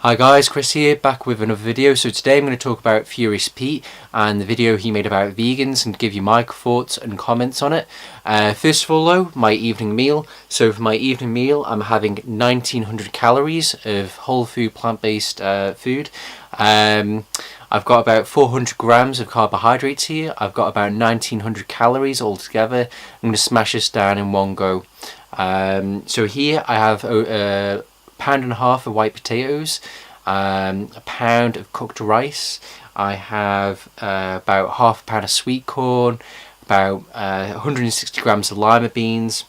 Hi guys, Chris here, back with another video. So today I'm going to talk about Furious Pete and the video he made about vegans and give you my thoughts and comments on it. First of all though, my evening meal. So for my evening meal I'm having 1900 calories of whole food plant-based food. I've got about 400 grams of carbohydrates here. I've got about 1900 calories altogether. I'm going to smash this down in one go. So here I have £1.5 pounds of white potatoes, a pound of cooked rice. I have about £1/2 pound of sweet corn, about 160 grams of lima beans.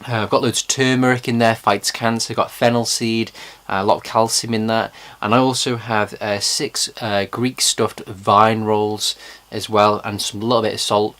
I've got loads of turmeric in there, fights cancer. Got fennel seed, a lot of calcium in that, and I also have 6 Greek stuffed vine rolls as well, and some little bit of salt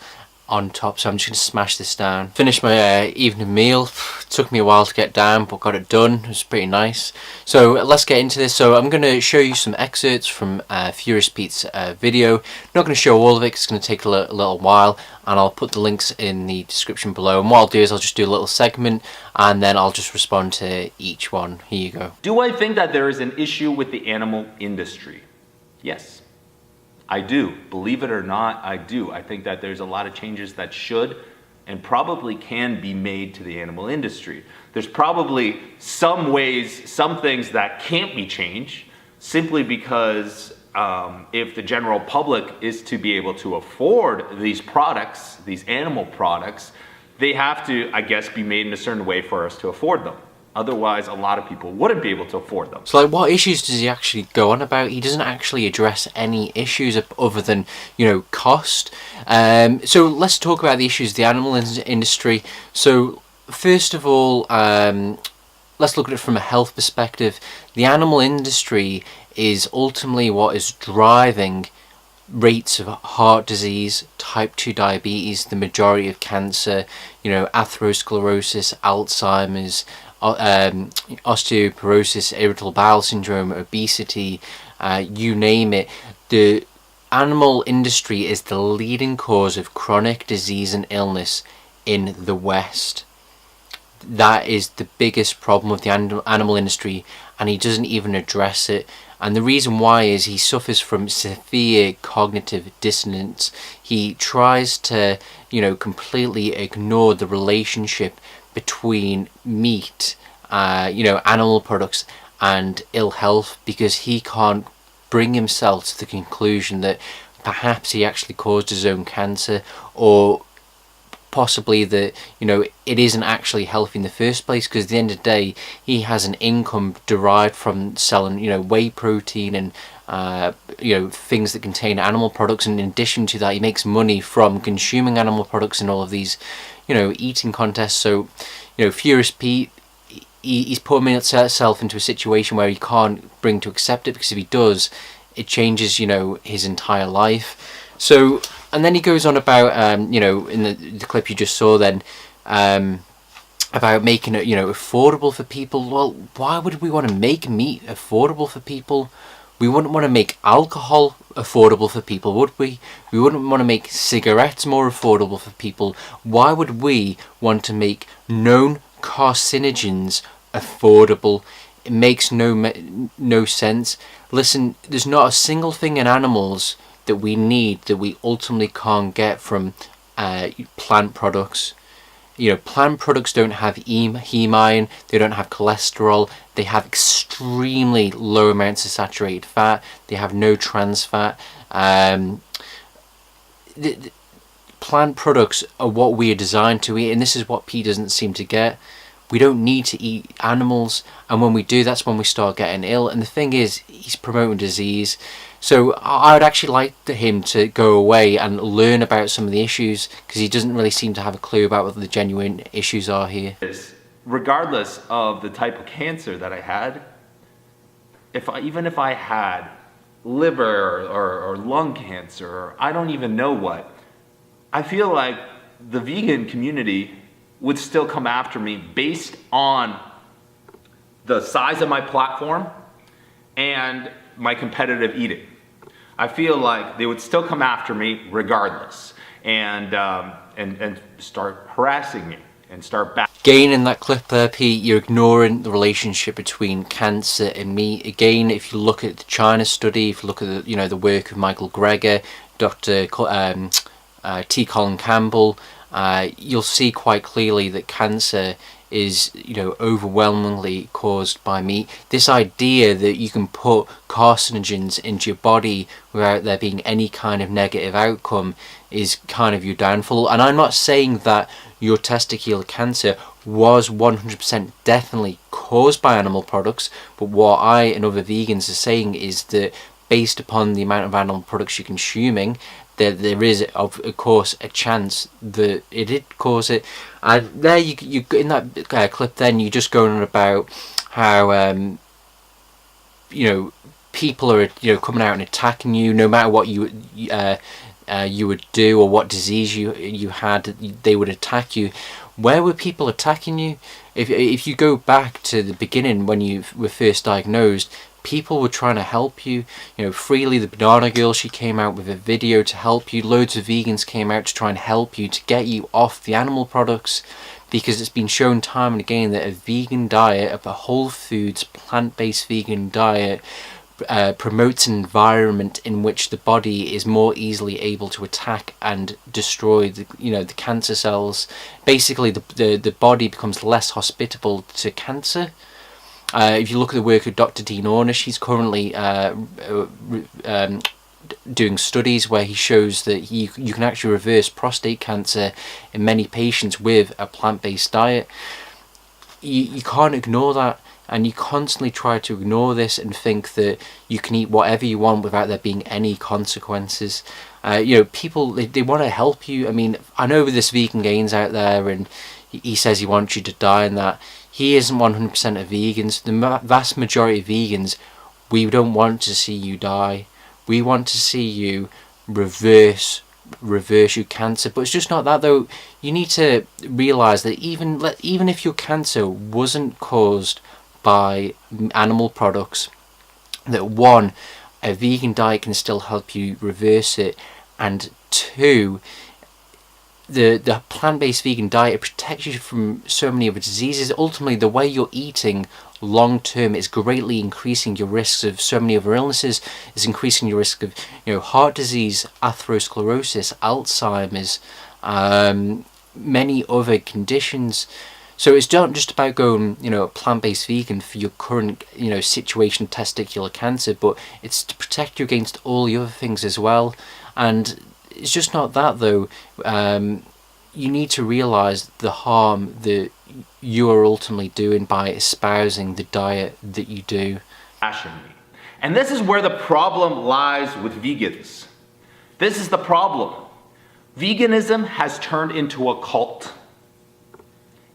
on top. So I'm just going to smash this down. Finished my evening meal. Took me a while to get down, but got it done. It was pretty nice. So let's get into this. So I'm going to show you some excerpts from Furious Pete's video. Not going to show all of it because it's going to take a little while, and I'll put the links in the description below. And what I'll do is I'll just do a little segment and then I'll just respond to each one. Here you go. Do I think that there is an issue with the animal industry? Yes. I do. Believe it or not, I do. I think that there's a lot of changes that should and probably can be made to the animal industry. There's probably some ways, some things that can't be changed simply because if the general public is to be able to afford these products, these animal products, they have to, I guess, be made in a certain way for us to afford them. Otherwise, a lot of people wouldn't be able to afford them. So, like, what issues does he actually go on about? He doesn't actually address any issues other than, you know, cost. So let's talk about the issues of the animal industry. So, first of all, let's look at it from a health perspective. The animal industry is ultimately what is driving rates of heart disease, type 2 diabetes, the majority of cancer, you know, atherosclerosis, Alzheimer's, osteoporosis, irritable bowel syndrome, obesity, you name it. The animal industry is the leading cause of chronic disease and illness in the West. That is the biggest problem with the animal industry, and he doesn't even address it. And the reason why is he suffers from severe cognitive dissonance. He tries to, you know, completely ignore the relationship between meat, you know, animal products and ill health, because he can't bring himself to the conclusion that perhaps he actually caused his own cancer, or possibly that, you know, it isn't actually healthy in the first place, because at the end of the day he has an income derived from selling, you know, whey protein and you know, things that contain animal products, and in addition to that he makes money from consuming animal products in all of these, you know, eating contests. So, you know, Furious Pete, he's putting himself into a situation where he can't bring to accept it, because if he does, it changes, you know, his entire life. So, and then he goes on about, you know, in the clip you just saw then, about making it, you know, affordable for people. Well, why would we want to make meat affordable for people? We wouldn't want to make alcohol affordable for people, would we? We wouldn't want to make cigarettes more affordable for people. Why would we want to make known carcinogens affordable? It makes no sense. Listen, there's not a single thing in animals that we need that we ultimately can't get from plant products. You know, plant products don't have heme iron, they don't have cholesterol, they have extremely low amounts of saturated fat, they have no trans fat. The plant products are what we are designed to eat, and this is what Pete doesn't seem to get. We don't need to eat animals, and when we do, that's when we start getting ill. And the thing is, he's promoting disease. So I would actually like him to go away and learn about some of the issues, because he doesn't really seem to have a clue about what the genuine issues are here. Regardless of the type of cancer that I had, even if I had liver or lung cancer, or I don't even know what, I feel like the vegan community would still come after me based on the size of my platform and my competitive eating. I feel like they would still come after me regardless, and start harassing me and start back. Again, in that clip there, Pete, you're ignoring the relationship between cancer and meat. Again, if you look at the China study, if you look at the work of Michael Greger, Dr. T. Colin Campbell, you'll see quite clearly that cancer is overwhelmingly caused by meat. This idea that you can put carcinogens into your body without there being any kind of negative outcome is kind of your downfall. And I'm not saying that your testicular cancer was 100% definitely caused by animal products, but what I and other vegans are saying is that based upon the amount of animal products you're consuming, there is of course a chance that it did cause it. And there you in that clip, then you just going on about how people are coming out and attacking you no matter what you would do or what disease you had, they would attack you. Where were people attacking you? If you go back to the beginning when you were first diagnosed, people were trying to help you. Freely, the Banana Girl, she came out with a video to help you. Loads of vegans came out to try and help you, to get you off the animal products, because it's been shown time and again that a vegan diet, a whole foods, plant-based vegan diet, promotes an environment in which the body is more easily able to attack and destroy the cancer cells. Basically, the body becomes less hospitable to cancer. If you look at the work of Dr. Dean Ornish, he's currently doing studies where he shows that you can actually reverse prostate cancer in many patients with a plant-based diet. You can't ignore that, and you constantly try to ignore this and think that you can eat whatever you want without there being any consequences. People, they want to help you. I mean, I know this vegan Gains out there, and he says he wants you to die and that. He isn't 100% of vegans. The vast majority of vegans, we don't want to see you die. We want to see you reverse your cancer. But it's just not that, though. You need to realise that even if your cancer wasn't caused by animal products, that one, a vegan diet can still help you reverse it, and two, the plant-based vegan diet protects you from so many other diseases. Ultimately, the way you're eating long term is greatly increasing your risks of so many other illnesses. It's increasing your risk of heart disease, atherosclerosis, Alzheimer's, many other conditions. So it's not just about going a plant-based vegan for your current situation, testicular cancer, but it's to protect you against all the other things as well. And it's just not that, though. You need to realise the harm that you are ultimately doing by espousing the diet that you do. And this is where the problem lies with vegans. This is the problem. Veganism has turned into a cult.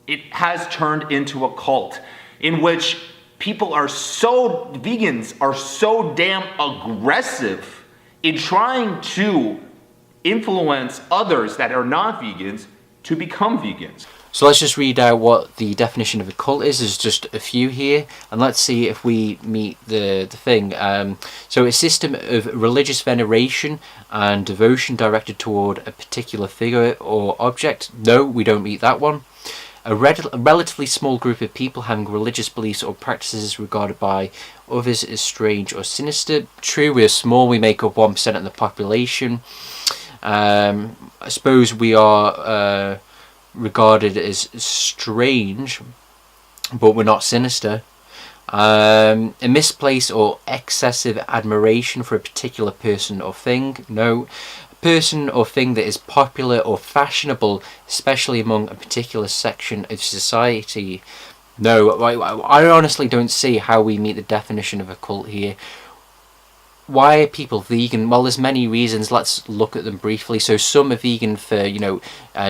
It has turned into a cult in which vegans are so damn aggressive in trying to influence others that are not vegans to become vegans. So let's just read out what the definition of a cult is. There's just a few here, and let's see if we meet the thing. So a system of religious veneration and devotion directed toward a particular figure or object. No, we don't meet that one. A relatively small group of people having religious beliefs or practices regarded by others as strange or sinister. True, we're small, we make up 1% of the population. I suppose we are regarded as strange, but we're not sinister. A misplaced or excessive admiration for a particular person or thing. No. Person or thing that is popular or fashionable, especially among a particular section of society. No, I honestly don't see how we meet the definition of a cult here. Why are people vegan? Well, there's many reasons. Let's look at them briefly. So some are vegan for,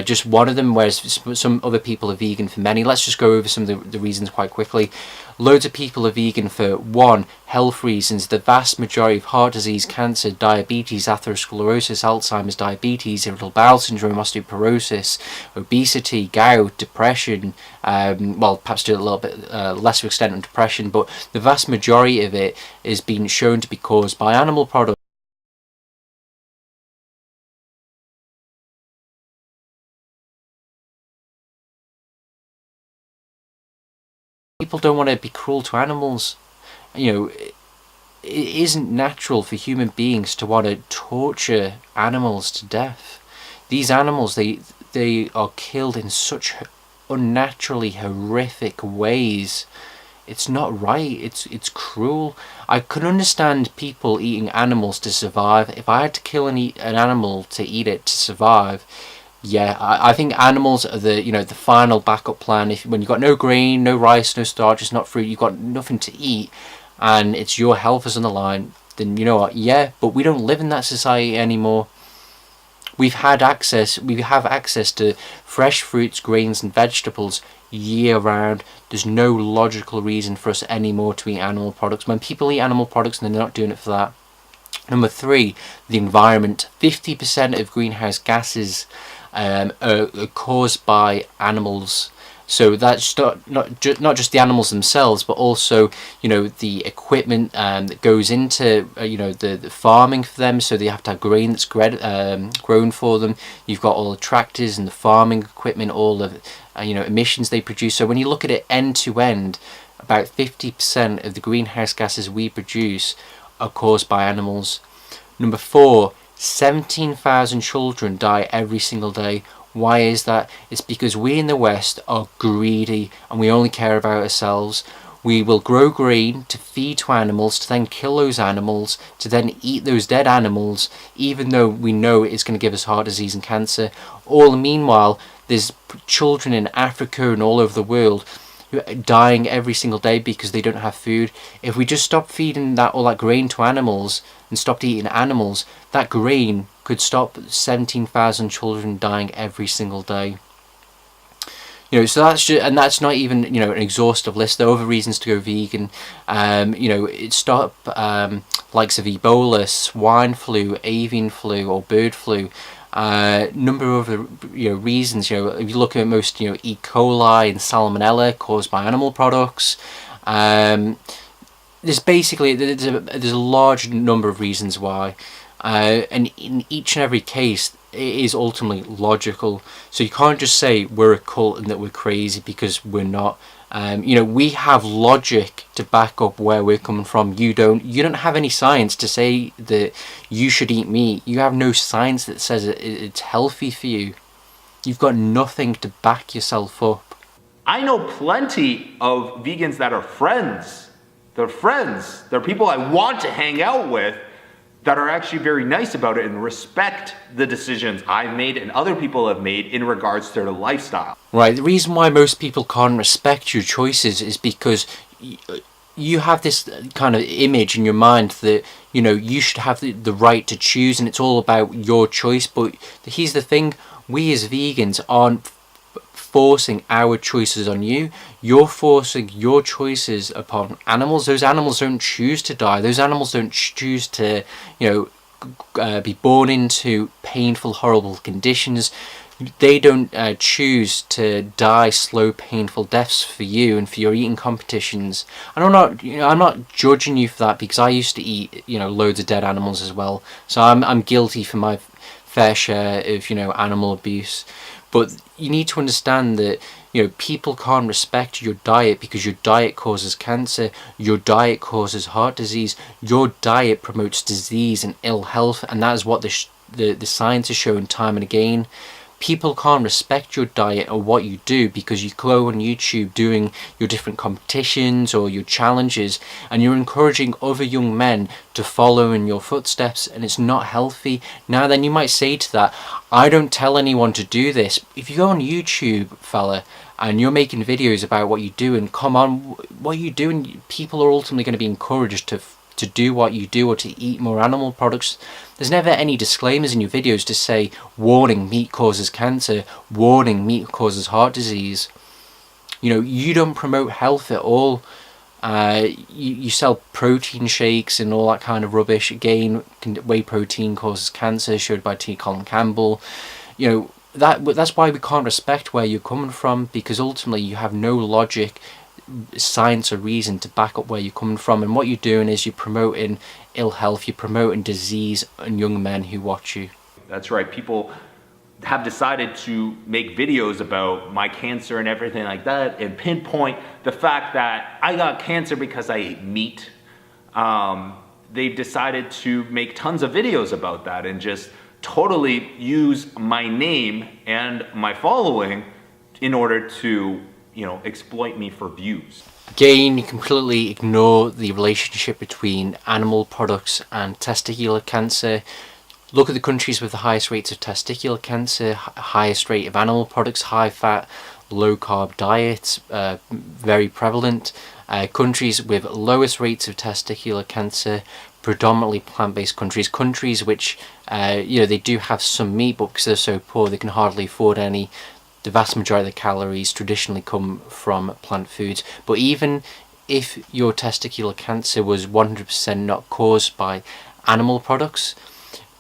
just one of them, whereas some other people are vegan for many. Let's just go over some of the reasons quite quickly. Loads of people are vegan for, one, health reasons. The vast majority of heart disease, cancer, diabetes, atherosclerosis, Alzheimer's, diabetes, irritable bowel syndrome, osteoporosis, obesity, gout, depression, perhaps to a little bit lesser extent on depression, but the vast majority of it is being shown to be caused by animal products. people don't want to be cruel to animals. You know, it isn't natural for human beings to want to torture animals to death. These animals, they are killed in such unnaturally horrific ways. It's not right. It's cruel. I could understand people eating animals to survive. If I had to kill and eat an animal to eat it to survive, yeah, I think animals are the final backup plan. When you've got no grain, no rice, no starch, it's not fruit, you've got nothing to eat, and it's your health is on the line, then you know what? Yeah, but we don't live in that society anymore. We have access to fresh fruits, grains and vegetables year round. There's no logical reason for us anymore to eat animal products. When people eat animal products, and they're not doing it for that. Number 3, the environment. 50% of greenhouse gases are caused by animals. So that's not just the animals themselves, but also, you know, the equipment that goes into the farming for them. So they have to have grain that's grown for them. You've got all the tractors and the farming equipment, all the emissions they produce. So when you look at it end to end, about 50% of the greenhouse gases we produce are caused by animals. Number 4, 17,000 children die every single day. Why is that? It's because we in the West are greedy and we only care about ourselves. We will grow grain to feed to animals, to then kill those animals, to then eat those dead animals, even though we know it's going to give us heart disease and cancer. All the meanwhile, there's children in Africa and all over the world who are dying every single day because they don't have food. If we just stop feeding all that grain to animals and stopped eating animals, that grain could stop 17,000 children dying every single day. So that's not even an exhaustive list. There are other reasons to go vegan. It stop likes of Ebola, swine flu, avian flu, or bird flu. Number of reasons. If you look at most E. coli and salmonella caused by animal products. There's a large number of reasons why. And in each and every case, it is ultimately logical. So you can't just say we're a cult and that we're crazy, because we're not. We have logic to back up where we're coming from. You don't have any science to say that you should eat meat. You have no science that says it's healthy for you. You've got nothing to back yourself up. I know plenty of vegans that are friends. They're friends. They're people I want to hang out with, that are actually very nice about it and respect the decisions I've made and other people have made in regards to their lifestyle. Right, the reason why most people can't respect your choices is because you have this kind of image in your mind that, you should have the right to choose and it's all about your choice. But here's the thing, we as vegans aren't forcing our choices on you. You're forcing your choices upon animals. Those animals don't choose to die. Those animals don't choose to be born into painful, horrible conditions. They don't choose to die slow, painful deaths for you and for your eating competitions. And I'm not judging you for that, because I used to eat loads of dead animals as well. So I'm guilty for my fair share of animal abuse. But you need to understand that people can't respect your diet because your diet causes cancer, your diet causes heart disease, your diet promotes disease and ill health, and that is what the science has shown time and again. People can't respect your diet or what you do because you go on YouTube doing your different competitions or your challenges, and you're encouraging other young men to follow in your footsteps, and it's not healthy. Now then, you might say to that, I don't tell anyone to do this. If you go on YouTube, fella, and you're making videos about what you do, and come on, what you do, and people are ultimately going to be encouraged to do what you do or to eat more animal products. There's never any disclaimers in your videos to say, warning, meat causes cancer, warning, meat causes heart disease. You don't promote health at all. You sell protein shakes and all that kind of rubbish. Again, whey protein causes cancer, showed by T. Colin Campbell. That's why we can't respect where you're coming from, because ultimately you have no logic, science or reason to back up where you're coming from. And what you're doing is you're promoting ill health, you're promoting disease in young men who watch you. That's right. People have decided to make videos about my cancer and everything like that, and pinpoint the fact that I got cancer because I ate meat. They've decided to make tons of videos about that and just totally use my name and my following in order to, exploit me for views. Again, you completely ignore the relationship between animal products and testicular cancer. Look at the countries with the highest rates of testicular cancer, highest rate of animal products, high fat, low carb diets, very prevalent. Countries with lowest rates of testicular cancer, predominantly plant-based countries which, they do have some meat, but because they're so poor they can hardly afford any. The vast majority of the calories traditionally come from plant foods. But even if your testicular cancer was 100% not caused by animal products,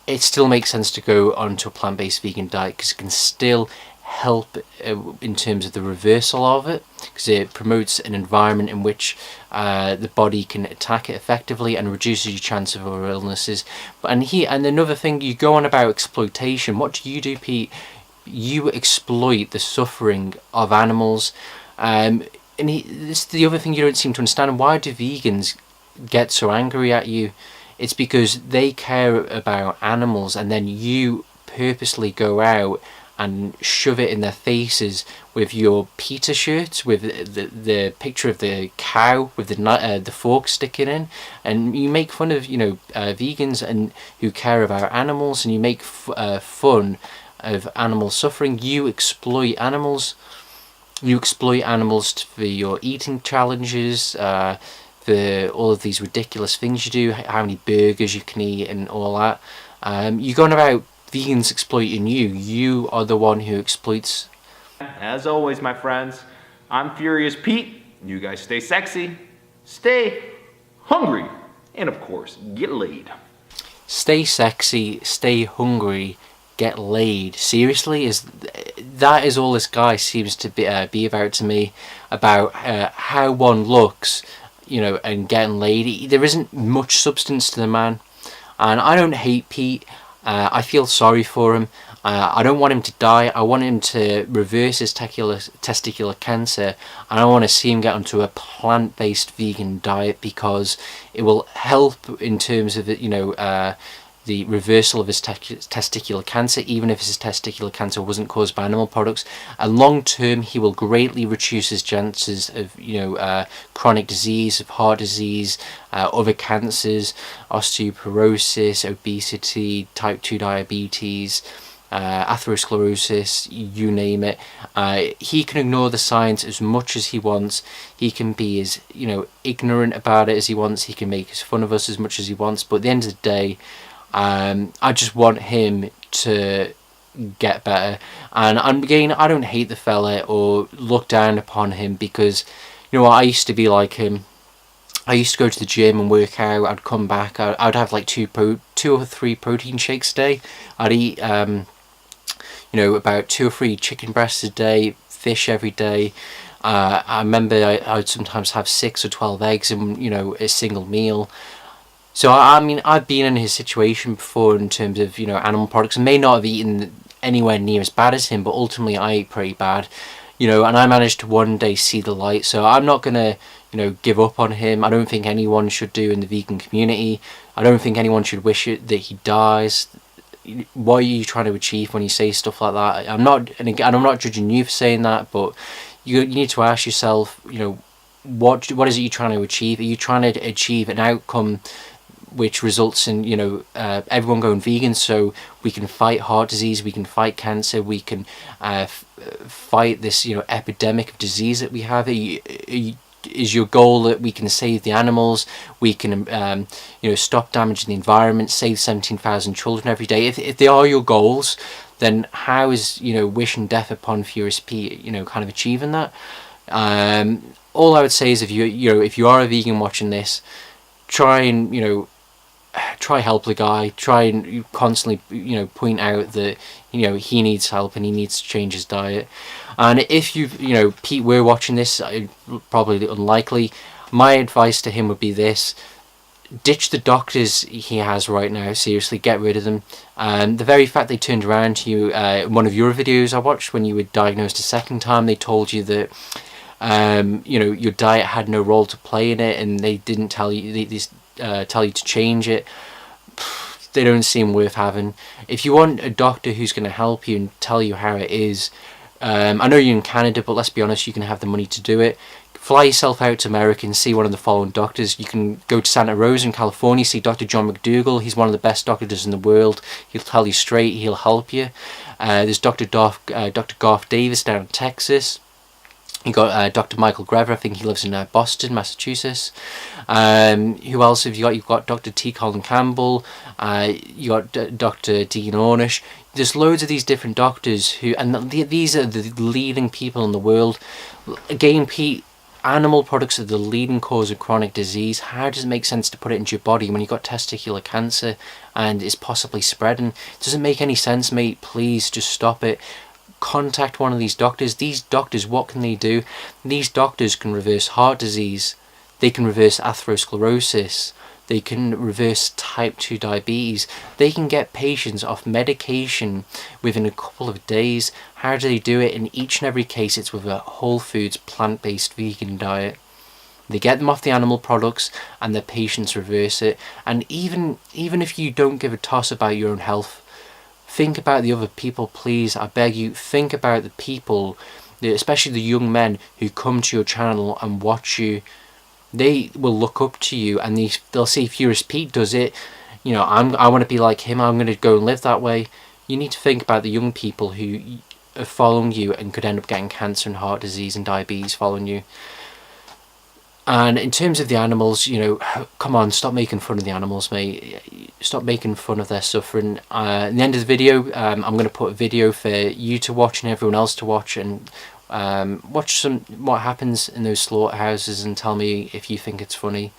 it still makes sense to go onto a plant-based vegan diet, because it can still help in terms of the reversal of it, because it promotes an environment in which the body can attack it effectively and reduces your chance of other illnesses. And another thing, you go on about exploitation. What do, Pete? You exploit the suffering of animals, and this is the other thing you don't seem to understand. Why do vegans get so angry at you? It's because they care about animals, and then you purposely go out and shove it in their faces with your PETA shirts with the picture of the cow with the fork sticking in, and you make fun of vegans and who care about animals, and you make fun of animal suffering. You exploit animals. You exploit animals for your eating challenges. For all of these ridiculous things you do, how many burgers you can eat and all that. You're going about vegans exploiting you. You are the one who exploits. As always, my friends, I'm Furious Pete. You guys stay sexy, stay hungry, and of course, get laid. Stay sexy, stay hungry, get laid. Seriously, that is all this guy seems to be about to me, about how one looks, and getting laid. There isn't much substance to the man, and I don't hate Pete. I feel sorry for him. I don't want him to die. I want him to reverse his testicular cancer, and I want to see him get onto a plant-based vegan diet, because it will help in terms of the reversal of his testicular cancer, even if his testicular cancer wasn't caused by animal products. And long term, he will greatly reduce his chances of chronic disease, of heart disease, other cancers, osteoporosis, obesity, type 2 diabetes, atherosclerosis, you name it. He can ignore the science as much as he wants. He can be as ignorant about it as he wants. He can make fun of us as much as he wants. But at the end of the day, I just want him to get better. And again, I don't hate the fella or look down upon him, because I used to be like him. I used to go to the gym and work out. I'd come back, I'd have like two or three protein shakes a day. I'd eat about 2 or 3 chicken breasts a day, fish every day. I remember I would sometimes have 6 or 12 eggs in a single meal. So I've been in his situation before in terms of animal products. I may not have eaten anywhere near as bad as him, but ultimately I ate pretty bad, and I managed to one day see the light. So I'm not gonna give up on him. I don't think anyone should do in the vegan community. I don't think anyone should wish it that he dies. What are you trying to achieve when you say stuff like that? I'm not judging you for saying that, but you need to ask yourself, what is it you're trying to achieve? Are you trying to achieve an outcome which results in everyone going vegan so we can fight heart disease, we can fight cancer, we can fight this epidemic of disease that we have? Is your goal that we can save the animals, we can stop damaging the environment, save 17,000 children every day? If they are your goals, then how is wishing death upon Furious Pete kind of achieving that? All I would say is, if you are a vegan watching this, try and try help the guy. Try and constantly point out that he needs help and he needs to change his diet. And if Pete were watching this, probably unlikely, my advice to him would be this: ditch the doctors he has right now. Seriously, get rid of them. The very fact they turned around to you, one of your videos I watched when you were diagnosed a second time, they told you that you know, your diet had no role to play in it, and they didn't tell you, tell you to change it. They don't seem worth having. If you want a doctor who's going to help you and tell you how it is, I know you're in Canada, but let's be honest, you can have the money to do it. Fly yourself out to America and see one of the following doctors. You can go to Santa Rosa in California, see Dr. John McDougall. He's one of the best doctors in the world. He'll tell you straight, he'll help you. There's Dr. Garth Davis down in Texas. You got Dr. Michael Grever, I think he lives in Boston, Massachusetts. Who else have you got? You've got Dr. T. Colin Campbell. You got Dr. Dean Ornish. There's loads of these different doctors who, and these are the leading people in the world. Again, Pete, animal products are the leading cause of chronic disease. How does it make sense to put it into your body when you've got testicular cancer and it's possibly spreading? It doesn't make any sense, mate. Please just stop it. Contact one of these doctors. These doctors, what can they do? These doctors can reverse heart disease. They can reverse atherosclerosis. They can reverse type 2 diabetes. They can get patients off medication within a couple of days. How do they do it? In each and every case, it's with a whole foods, plant-based vegan diet. They get them off the animal products and the patients reverse it. And even if you don't give a toss about your own health, think about the other people, please. I beg you, think about the people, especially the young men who come to your channel and watch you. They will look up to you and they'll see Furious Pete does it. You know, I want to be like him. I'm going to go and live that way. You need to think about the young people who are following you and could end up getting cancer and heart disease and diabetes following you. And in terms of the animals, you know, come on, stop making fun of the animals, mate. Stop making fun of their suffering. At the end of the video, I'm going to put a video for you to watch and everyone else to watch, and watch what happens in those slaughterhouses and tell me if you think it's funny.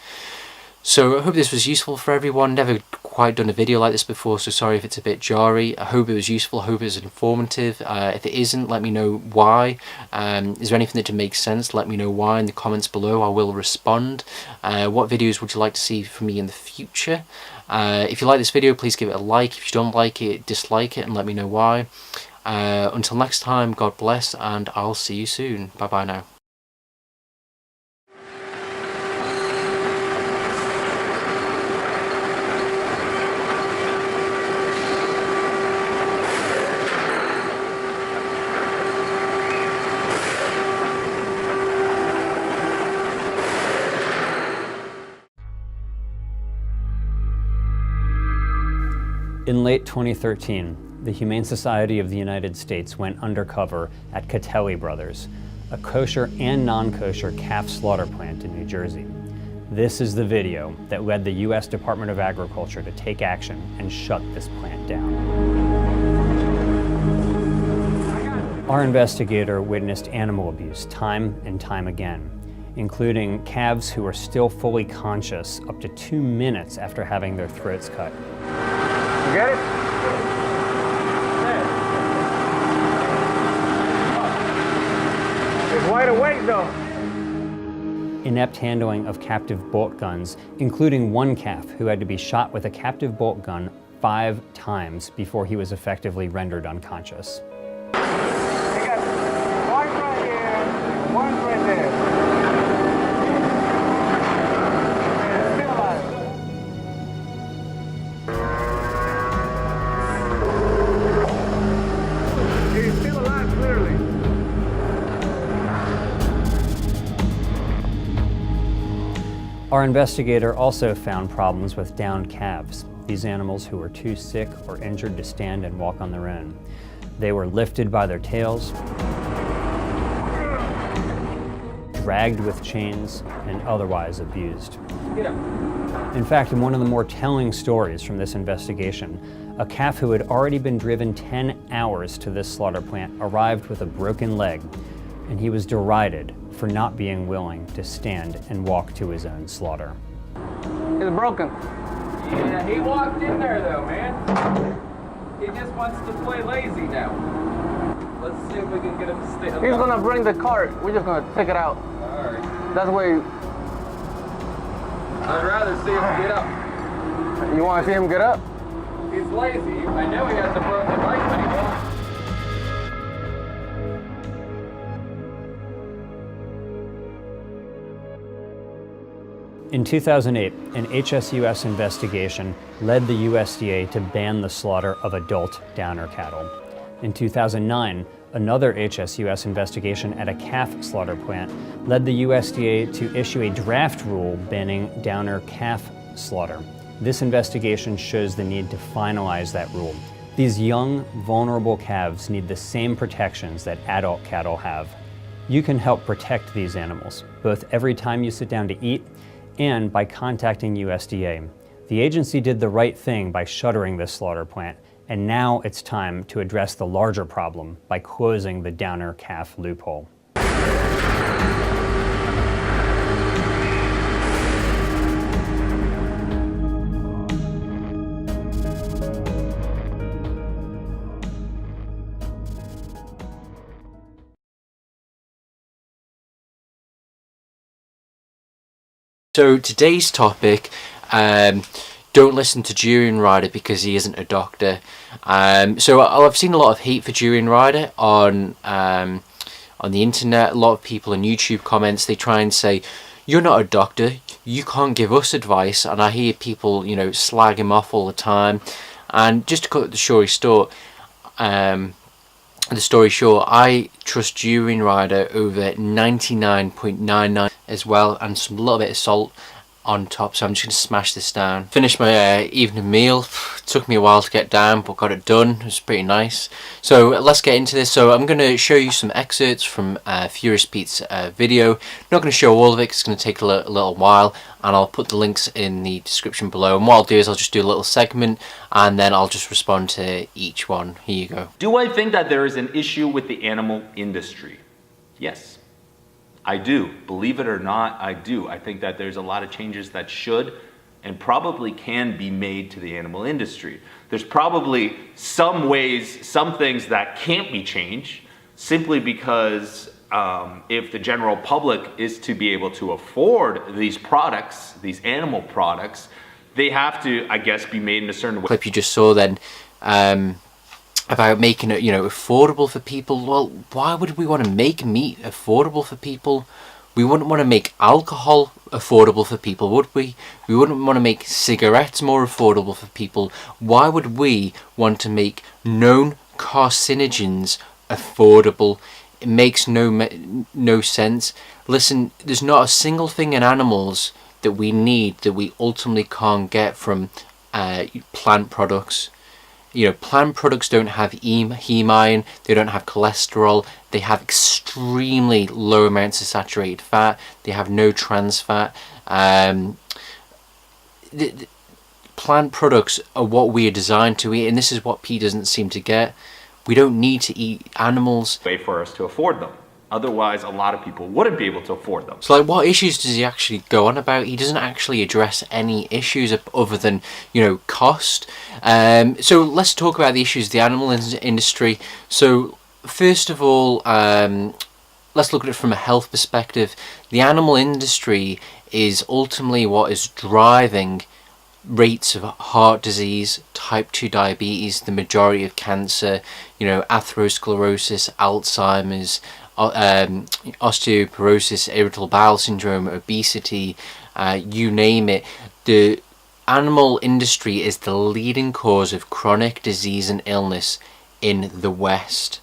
So I hope this was useful for everyone. Never quite done a video like this before, so sorry if it's a bit jarry. I hope it was useful. I hope it was informative. If it isn't, let me know why. Is there anything that didn't make sense? Let me know why in the comments below. I will respond. What videos would you like to see from me in the future? If you like this video, please give it a like. If you don't like it, dislike it and let me know why. Until next time, God bless, and I'll see you soon. Bye bye now. In late 2013, the Humane Society of the United States went undercover at Catelli Brothers, a kosher and non-kosher calf slaughter plant in New Jersey. This is the video that led the U.S. Department of Agriculture to take action and shut this plant down. Our investigator witnessed animal abuse time and time again, including calves who are still fully conscious up to 2 minutes after having their throats cut. You get it? It's wide awake though. Inept handling of captive bolt guns, including one calf who had to be shot with a captive bolt gun 5 times before he was effectively rendered unconscious. You got one right here, one right there. Still alive. He's still alive, clearly. Our investigator also found problems with downed calves, these animals who were too sick or injured to stand and walk on their own. They were lifted by their tails, dragged with chains, and otherwise abused. In fact, in one of the more telling stories from this investigation, a calf who had already been driven 10 hours to this slaughter plant arrived with a broken leg, and he was derided for not being willing to stand and walk to his own slaughter. It's broken. Yeah, he walked in there though, man. He just wants to play lazy now. Let's see if we can get him to stay. He's gonna bring the cart. We're just gonna take it out. Alright. That's the way. I'd rather see him get up. You want to see him get up? He's lazy. I know he has a broken leg, but he won't. In 2008, an HSUS investigation led the USDA to ban the slaughter of adult downer cattle. In 2009, another HSUS investigation at a calf slaughter plant led the USDA to issue a draft rule banning downer calf slaughter. This investigation shows the need to finalize that rule. These young, vulnerable calves need the same protections that adult cattle have. You can help protect these animals, both every time you sit down to eat and by contacting USDA. The agency did the right thing by shuttering this slaughter plant, and now it's time to address the larger problem by closing the downer calf loophole. So today's topic, don't listen to Durian Rider because he isn't a doctor. So I've seen a lot of hate for Durian Rider on the internet. A lot of people on YouTube comments, they try and say, you're not a doctor, you can't give us advice. And I hear people, slag him off all the time. And just to cut the story short, I trust Durian Rider over 99.99 as well, and some little bit of salt on top. So I'm just going to smash this down. Finished my evening meal. Took me a while to get down, but got it done. It was pretty nice. So let's get into this. So I'm going to show you some excerpts from Furious Pete's video. Not going to show all of it because it's going to take a little while, and I'll put the links in the description below. And what I'll do is I'll just do a little segment, and then I'll just respond to each one. Here you go. Do I think that there is an issue with the animal industry? Yes, I do. Believe it or not, I do. I think that there's a lot of changes that should and probably can be made to the animal industry. There's probably some ways, some things that can't be changed simply because if the general public is to be able to afford these products, these animal products, they have to, I guess, be made in a certain way. Clip you just saw then, about making it, affordable for people. Well, why would we want to make meat affordable for people? We wouldn't want to make alcohol affordable for people, would we? We wouldn't want to make cigarettes more affordable for people. Why would we want to make known carcinogens affordable? It makes no sense. Listen, there's not a single thing in animals that we need that we ultimately can't get from plant products. Plant products don't have heme iron, they don't have cholesterol, they have extremely low amounts of saturated fat, they have no trans fat. The plant products are what we are designed to eat, and this is what Pete doesn't seem to get. We don't need to eat animals. Way for us to afford them. Otherwise, a lot of people wouldn't be able to afford them. So, what issues does he actually go on about? He doesn't actually address any issues other than, cost. So, let's talk about the issues of the animal industry. So, first of all, let's look at it from a health perspective. The animal industry is ultimately what is driving rates of heart disease, type 2 diabetes, the majority of cancer, atherosclerosis, Alzheimer's, osteoporosis, irritable bowel syndrome, obesity, you name it. The animal industry is the leading cause of chronic disease and illness in the West.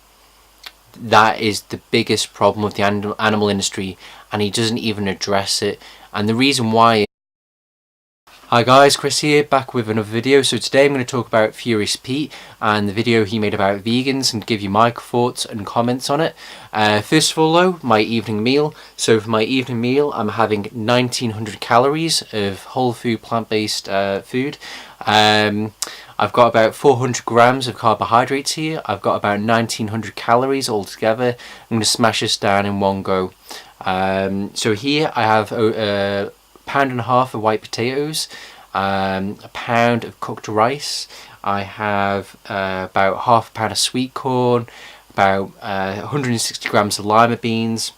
That is the biggest problem with the animal industry, and he doesn't even address it. And the reason why... Hi guys, Chris here, back with another video. So today I'm going to talk about Furious Pete and the video he made about vegans and give you my thoughts and comments on it. First of all though, my evening meal. So for my evening meal I'm having 1900 calories of whole food plant-based food. I've got about 400 grams of carbohydrates here. I've got about 1900 calories altogether. I'm going to smash this down in one go. So here I have £1.5 of white potatoes, a pound of cooked rice. I have about £1/2 of sweet corn, about 160 grams of lima beans,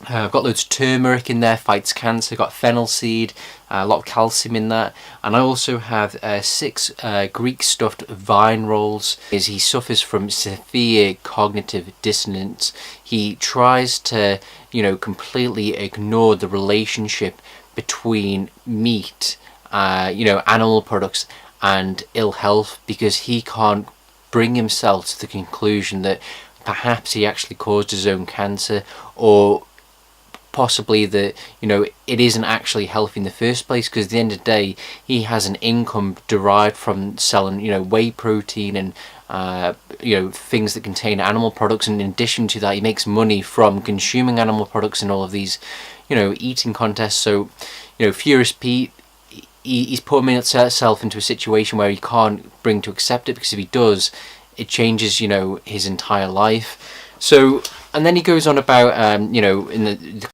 I've got loads of turmeric in there, fights cancer. Got fennel seed, a lot of calcium in that. And I also have 6 Greek stuffed vine rolls. He suffers from severe cognitive dissonance. He tries to, completely ignore the relationship between meat, animal products, and ill health, because he can't bring himself to the conclusion that perhaps he actually caused his own cancer, or possibly that it isn't actually healthy in the first place, because at the end of the day he has an income derived from selling whey protein and things that contain animal products, and in addition to that he makes money from consuming animal products in all of these eating contests. So Furious Pete, he's put himself into a situation where he can't bring to accept it, because if he does, it changes his entire life. So, and then he goes on about in the